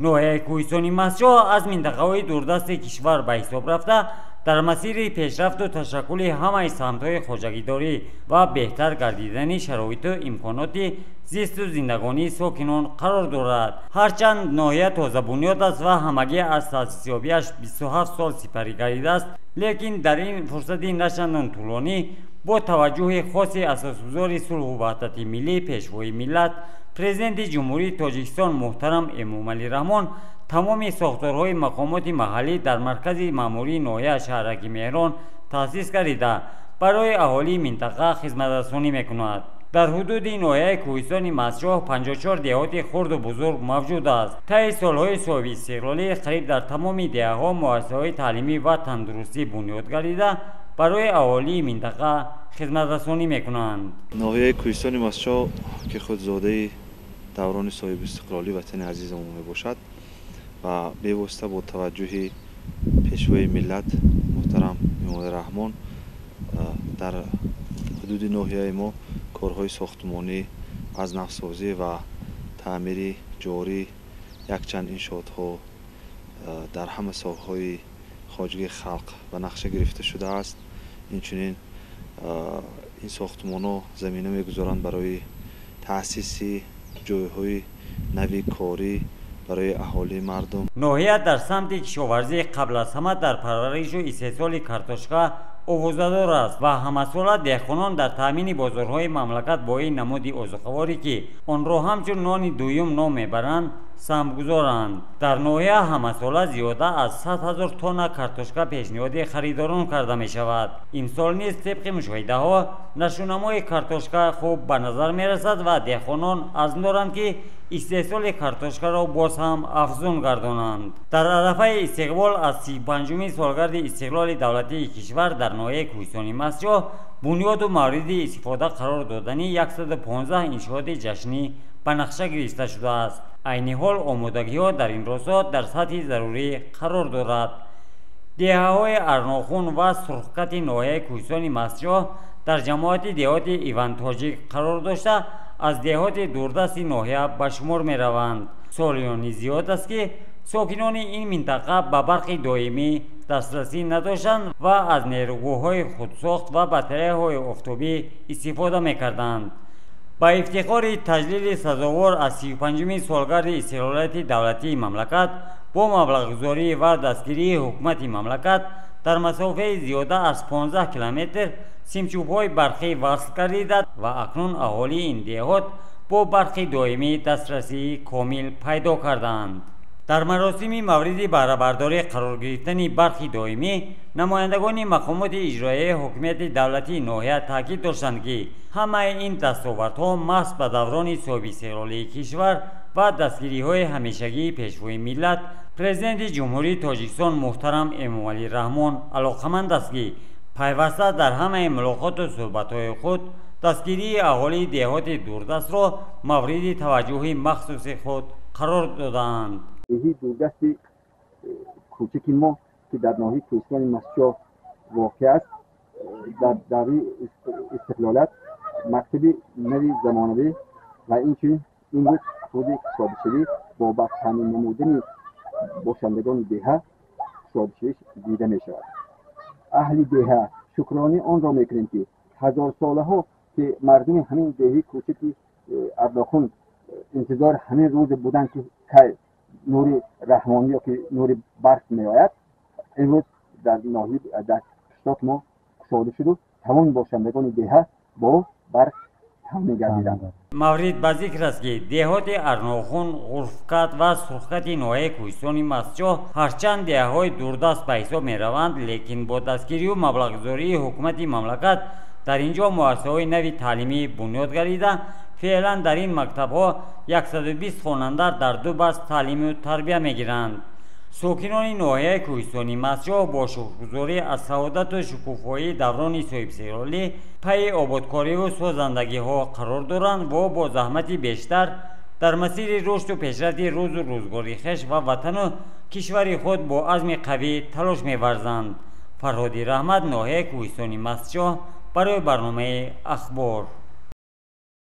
ноҳияи кӯҳистони Масҷоҳ аз минтақаҳои дурдасти кишвар ба ҳисоб рафта дар масири пешрафту ташаккули ҳамаи самтҳои хоҷагидорӣ ва беҳтар гардидани шароиту имконоти зисту зиндагонии сокинон қарор дорад. Ҳарчанд ноҳия тозабунёд аст ва ҳамагӣ аз таъсисёбиаш 27 сол сипарӣ гардидааст, лекин дар ин фурсати начандон тӯлонӣ бо таваҷҷӯҳи хоси асосгузори сулҳу ваҳдати миллӣ пешвои миллат президенти ҷумҳурии Тоҷикистон муҳтарам Эмомалӣ Раҳмон тамоми сохторҳои мақомоти маҳаллӣ дар маркази маъмурии ноҳия шаҳраки Меҳрон таъсис гардида барои аҳолии минтақа хизматрасонӣ мекунад. дар ҳудуди ноҳияи кӯҳистони Масҷоҳ 54 деҳоти хурду бузург мавҷуд аст. таи солҳои соҳиби истиқлолӣ қариб дар тамоми деҳаҳо муассисаҳои таълимӣ ва тандурустӣ бунёд гардида барои аҳолии минтақа хизматрасонӣ мекунанд. ноҳияи кӯҳистони Масҷоҳ ки худ зодаи даврони соҳиби истиқлолӣ ватани азизамон мебошад ва бевосита бо таваҷҷӯҳи пешвои миллат муҳтарам Эмомалӣ Раҳмон дар ҳудуди ноҳияи мо корҳои сохтмонӣ, азнавсозӣ ва таъмири ҷорӣ якчанд иншоотҳо дар ҳама соҳаҳои хоҷагии халқ ба нақша гирифта шудааст. инчунин ин сохтмонҳо замина мегузоранд барои таъсиси ҷойҳои нави корӣ барои аҳолии мардум. ноҳия дар самти кишоварзӣ қабл аз ҳама дар парваришу истеҳсоли картошка овозадор аст ва ҳамасола деҳқонон дар таъмини бозорҳои мамлакат бо ин намуди озуқаворӣ ки онро ҳамчун нони дуюм ном мебаранд самгузоранд. дар ноҳия ҳамасола зиёда аз 100 000 тонна картошка пешниҳоди харидорон карда мешавад. имсол низ тибқи мушоҳидаҳо нашунамои картошка хуб ба назар мерасад ва деҳқонон азм доранд ки истеҳсоли картошкаро боз ҳам афзун гардонанд. дар арафаи истиқбол аз 35-умин солгарди истиқлоли давлатии кишвар дар ноҳияи кӯҳистони Масҷоҳ бунёду мавриди истифода қарор додани 115 иншооти ҷашнӣ ба нақша гирифта шудааст. айни ҳол омодагиҳо дар ин росо дар сатҳи зарурӣ қарор дорад. деҳаҳои Арнохун ва Сурхкати ноҳияи кӯҳистони Масҷоҳ дар ҷамоати деҳоти Ивантоҷик қарор дошта аз деҳоти дурдасти ноҳия ба шумор мераванд. солиёни зиёд аст ки сокинони ин минтақа ба барқи доимӣ дастрасӣ надоштанд ва аз нерӯгоҳҳои худсохт ва батареяҳои офтобӣ истифода мекарданд. ба ифтихори таҷлили сазовор аз 35-умин солгарди истиқлолияти давлатии мамлакат бо маблағгузорӣ ва дастгирии ҳукумати мамлакат дар масофаи зиёда аз 15 километр симчӯбҳои барқӣ васл гардида ва акнун аҳолии ин деҳот бо барқи доимӣ дастрасии комил пайдо кардаанд. дар маросими мавриди баҳрабардорӣ қарор гирифтани барқи доимӣ намояндагони мақомоти иҷроияи ҳокимияти давлатии ноҳия таъкид доштанд ки ҳамаи ин дастовардҳо маҳз ба даврони соҳибистиқлолии кишвар ва дастгириҳои ҳамешагии пешвои миллат президенти ҷумҳурии Тоҷикистон муҳтарам Эмомалӣ Раҳмон алоқаманд аст ки пайваста дар ҳамаи мулоқоту суҳбатҳои худ дастгирии аҳолии деҳоти дурдастро мавриди таваҷҷӯҳи махсуси худ қарор додаанд. деҳи дурдасти кӯчаки мо ки дар ноҳияи кӯҳистони Масҷоҳ воқеъ аст, дар даври истиқлолият мактаби нави замонавӣ ва инчунин имрӯз худи шодишавӣ бо ба таъмин намудани бошандагони деҳа шодишавӣ дида мешавад. аҳли деҳа шукронӣ онро мекунем ки ҳазорсолаҳо ки мардуми ҳамин деҳаи кӯчаки Арнохун интизор ҳамин рӯзе буданд ки кай нури раҳмонӣ ё ки нури барқ меояд, имрӯз дар ноҳияи дар штоти мо кушода шуду тамоми бошандагони деҳа бо барқ таъмин гардиданд. маврид ба зикр аст ки деҳоти Арнохун, Ғурфкат ва Сурхкати ноҳияи кӯҳистони Масҷоҳ ҳарчанд деҳаҳои дурдаст ба ҳисоб мераванд, лекин бо дастгирию маблағгузории ҳукумати мамлакат дар ин ҷо муассисаҳои нави таълимӣ бунёд гардида феълан дар ин мактабҳо 120 хонанда дар 2 баст таълиму тарбия мегиранд. сокинони ноҳияи кӯҳистони Масҷоҳ бо шукргузорӣ аз саодату шукуфоии даврони соҳибистиқлолӣ пайи ободкориву созандагиҳо қарор доранд ва бо заҳмати бештар дар масири рушду пешрафти рӯзу рӯзгори хеш ва ватану кишвари худ бо азми қавӣ талош меварзанд. Фарҳоди Раҳмат, ноҳияи кӯҳистони Масҷоҳ, барои барномаи ахбор.